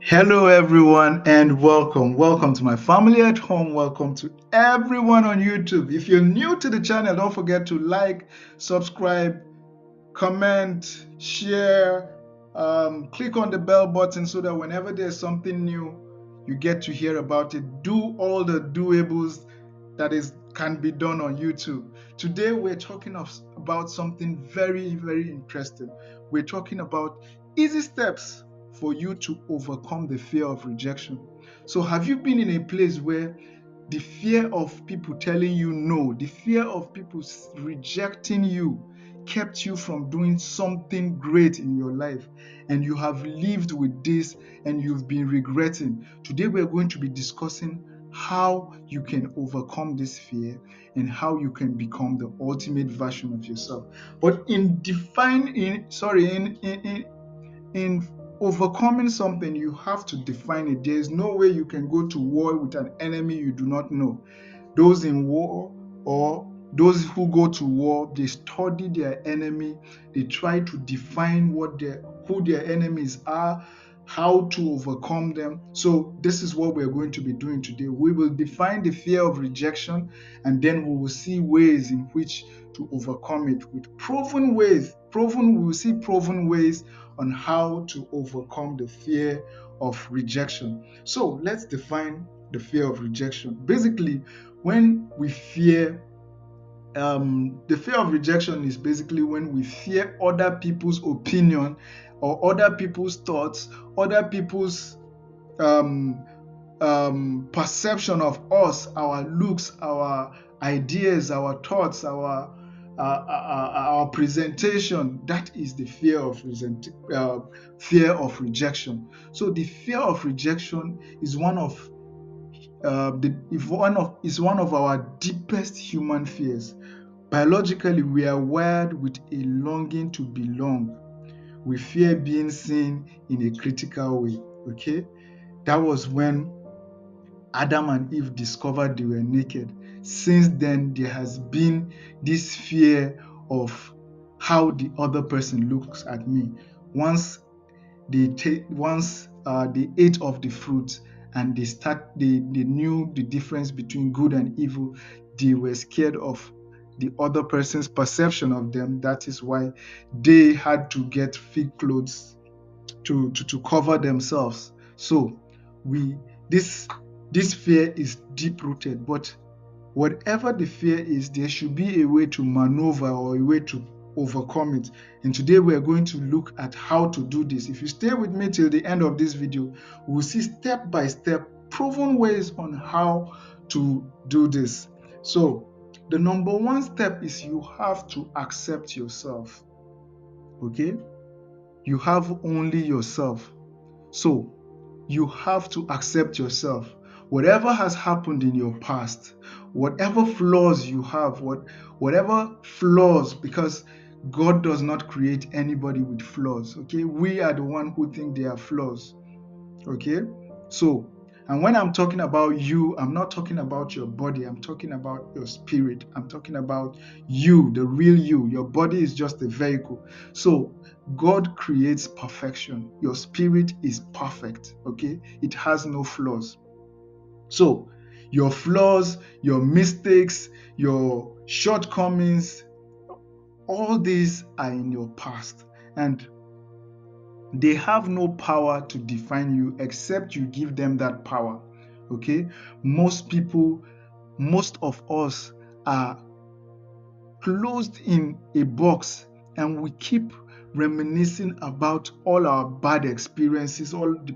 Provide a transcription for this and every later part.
Hello, everyone, and welcome. Welcome to my family at home. Welcome to everyone on YouTube. If you're new to the channel, don't forget to like, subscribe, comment, share, click on the bell button so that whenever there's something new, you get to hear about it. Do all the doables that is can be done on YouTube. Today we're talking about something very, very interesting. We're talking about easy steps for you to overcome the fear of rejection. So have you been in a place where the fear of people telling you no, the fear of people rejecting you kept you from doing something great in your life, and you have lived with this and you've been regretting? Today we're going to be discussing how you can overcome this fear and how you can become the ultimate version of yourself. But in overcoming something, you have to define it. There is no way you can go to war with an enemy you do not know. Those in war, or those who go to war, they study their enemy. They try to define who their enemies are, how to overcome them. So this is what we're going to be doing today. We will define the fear of rejection, and then we will see ways in which to overcome it with proven ways. We will see proven ways on how to overcome the fear of rejection. So let's define the fear of rejection. Basically, when we fear, the fear of rejection is basically when we fear other people's opinion or other people's thoughts, other people's um, perception of us, our looks, our ideas, our thoughts, our presentation. That is the fear of rejection. So the fear of rejection is one of our deepest human fears. Biologically, we are wired with a longing to belong. We fear being seen in a critical way. Okay, that was when Adam and Eve discovered they were naked. Since then, there has been this fear of how the other person looks at me. Once they ate of the fruit and they knew the difference between good and evil, they were scared of the other person's perception of them. That is why they had to get fig clothes to cover themselves. So we this this fear is deep rooted, but whatever the fear is, there should be a way to maneuver or a way to overcome it. And today we are going to look at how to do this. If you stay with me till the end of this video, we'll see step by step proven ways on how to do this. So the number one step is you have to accept yourself. Okay? You have only yourself. So you have to accept yourself. Whatever has happened in your past, whatever flaws you have, whatever flaws, because God does not create anybody with flaws. Okay, we are the one who think they are flaws. Okay, so, and when I'm talking about you, I'm not talking about your body, I'm talking about your spirit, I'm talking about you, the real you. Your body is just a vehicle. So God creates perfection. Your spirit is perfect. Okay, it has no flaws. So your flaws, your mistakes, your shortcomings, all these are in your past, and they have no power to define you except you give them that power. Okay, most people, most of us are closed in a box, and we keep reminiscing about all our bad experiences, all the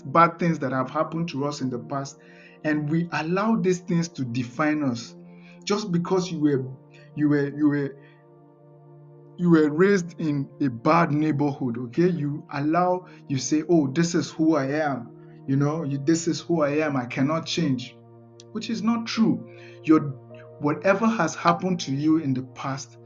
bad things that have happened to us in the past, and we allow these things to define us. Just because you were raised in a bad neighborhood, okay, you say, oh, this is who I am, this is who I am, I cannot change, which is not true. Whatever has happened to you in the past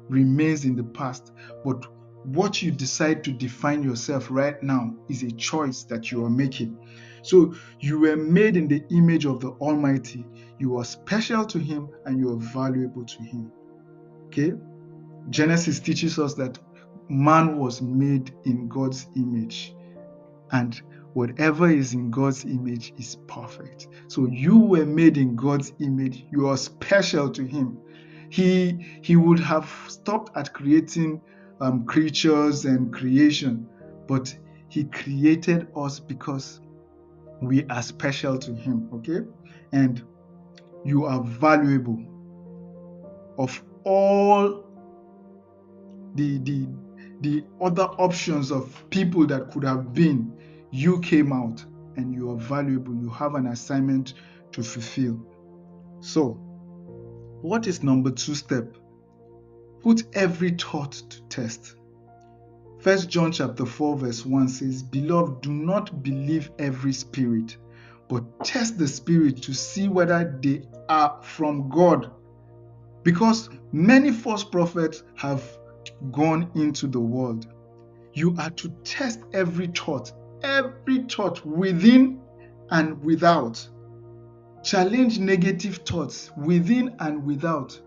remains in the past, but what you decide to define yourself right now is a choice that you are making. So you were made in the image of the Almighty. You are special to Him and you are valuable to Him. Okay, Genesis teaches us that man was made in God's image, and Whatever is in God's image is perfect. So you were made in God's image. You are special to Him. He would have stopped at creating creatures and creation, but He created us because we are special to Him. Okay, and you are valuable. Of all the other options of people that could have been, you came out, and you are valuable. You have an assignment to fulfill. So, what is number 2 step? Put every thought to test. 1 John chapter 4 verse 1 says, "Beloved, do not believe every spirit, but test the spirit to see whether they are from God, because many false prophets have gone into the world." You are to test every thought within and without. Challenge negative thoughts within and without.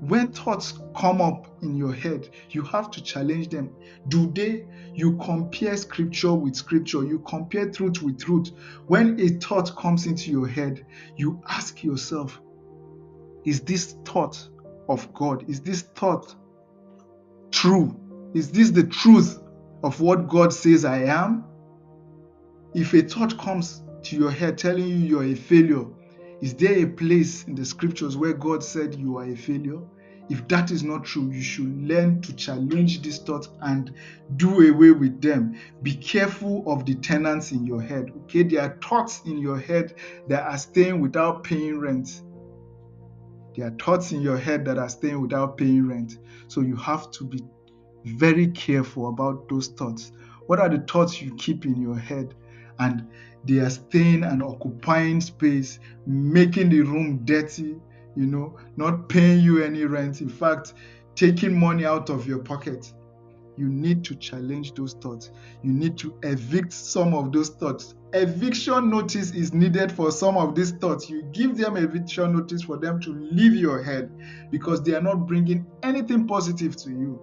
When thoughts come up in your head, you have to challenge them. You compare scripture with scripture, you compare truth with truth. When a thought comes into your head, you ask yourself, is this thought of God? Is this thought true? Is this the truth of what God says I am? If a thought comes to your head telling you you're a failure, is there a place in the scriptures where God said you are a failure? If that is not true, you should learn to challenge these thoughts and do away with them. Be careful of the tenants in your head. Okay, there are thoughts in your head that are staying without paying rent. There are thoughts in your head that are staying without paying rent. So you have to be very careful about those thoughts. What are the thoughts you keep in your head? And they are staying and occupying space, making the room dirty, not paying you any rent. In fact, taking money out of your pocket. You need to challenge those thoughts. You need to evict some of those thoughts. Eviction notice is needed for some of these thoughts. You give them eviction notice for them to leave your head, because they are not bringing anything positive to you.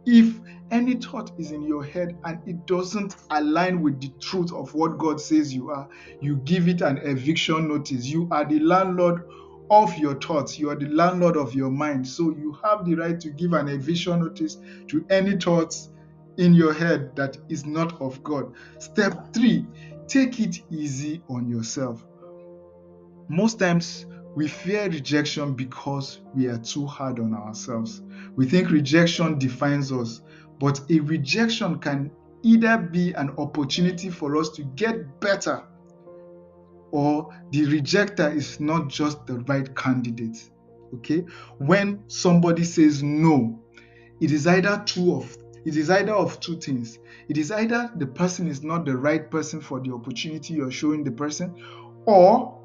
If any thought is in your head and it doesn't align with the truth of what God says you are, you give it an eviction notice. You are the landlord of your thoughts. You are the landlord of your mind. So you have the right to give an eviction notice to any thoughts in your head that is not of God. Step 3, take it easy on yourself. Most times we fear rejection because we are too hard on ourselves. We think rejection defines us, but a rejection can either be an opportunity for us to get better, or the rejecter is not just the right candidate. Okay? When somebody says no, it is either of two things. It is either the person is not the right person for the opportunity you're showing the person, or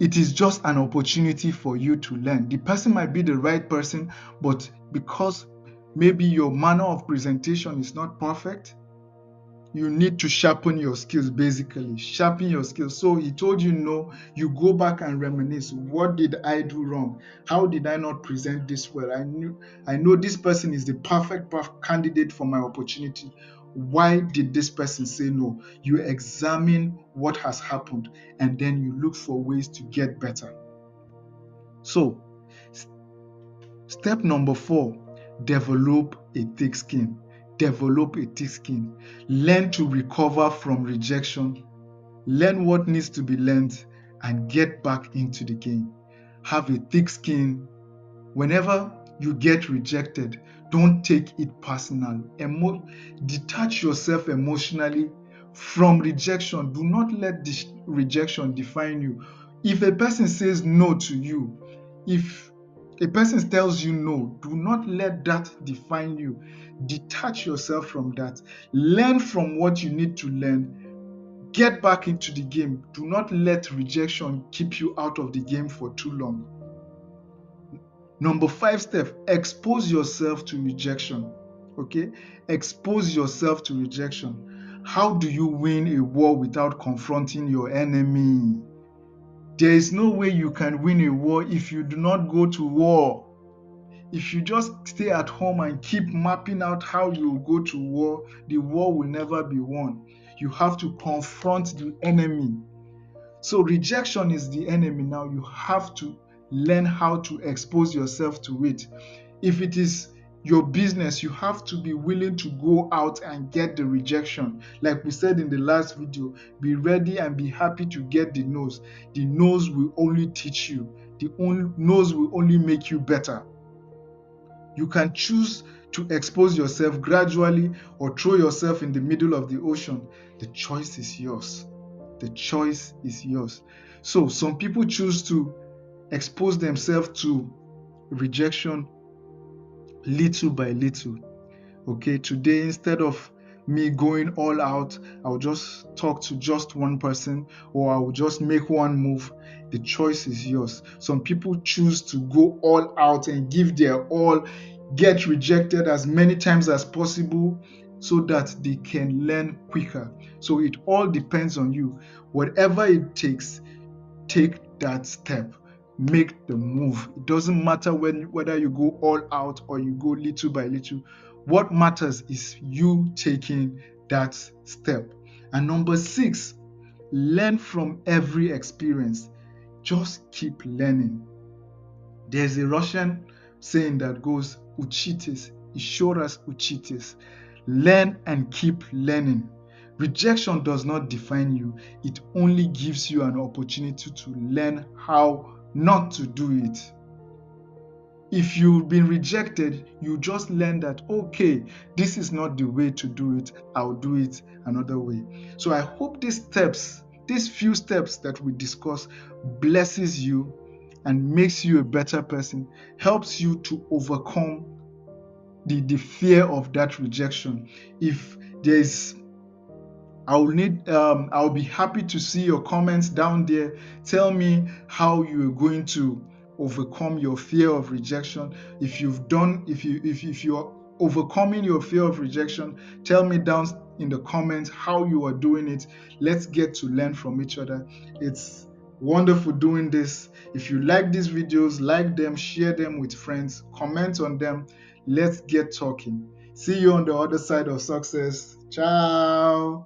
it is just an opportunity for you to learn. The person might be the right person, but because maybe your manner of presentation is not perfect, you need to sharpen your skills, basically. Sharpen your skills. So he told you no, you go back and reminisce. What did I do wrong? How did I not present this well? I know this person is the perfect candidate for my opportunity. Why did this person say no? You examine what has happened, and then you look for ways to get better. So, step number 4, develop a thick skin. Develop a thick skin. Learn to recover from rejection. Learn what needs to be learned and get back into the game. Have a thick skin. Whenever you get rejected, don't take it personal. Detach yourself emotionally from rejection. Do not let this rejection define you. If a person says no to you, if a person tells you no, do not let that define you. Detach yourself from that. Learn from what you need to learn. Get back into the game. Do not let rejection keep you out of the game for too long. Number 5 step, expose yourself to rejection. Okay? Expose yourself to rejection. How do you win a war without confronting your enemy? There is no way you can win a war if you do not go to war. If you just stay at home and keep mapping out how you will go to war, the war will never be won. You have to confront the enemy. So rejection is the enemy. Now you have to learn how to expose yourself to it. If it is your business, you have to be willing to go out and get the rejection. Like we said in the last video, be ready and be happy to get the no's. The no's will only teach you. No's will only make you better. You can choose to expose yourself gradually or throw yourself in the middle of the ocean. The choice is yours. The choice is yours. So some people choose to expose themselves to rejection little by little. Okay, today instead of me going all out, I'll just talk to just one person or I'll just make one move. The choice is yours. Some people choose to go all out and give their all, get rejected as many times as possible so that they can learn quicker. So it all depends on you. Whatever it takes, take that step. Make the move. It doesn't matter whether you go all out or you go little by little. What matters is you taking that step. And number 6, learn from every experience. Just keep learning. There's a Russian saying that goes, "Uchites, еще раз uchites." Learn and keep learning. Rejection does not define you. It only gives you an opportunity to learn how not to do it. If you've been rejected, you just learn that, okay, this is not the way to do it. I'll do it another way. So I hope these few steps that we discuss blesses you and makes you a better person, helps you to overcome the fear of that rejection. If there's I'll be happy to see your comments down there. Tell me how you're going to overcome your fear of rejection. If you're overcoming your fear of rejection, tell me down in the comments how you are doing it. Let's get to learn from each other. It's wonderful doing this. If you like these videos, like them, share them with friends, comment on them. Let's get talking. See you on the other side of success. Ciao.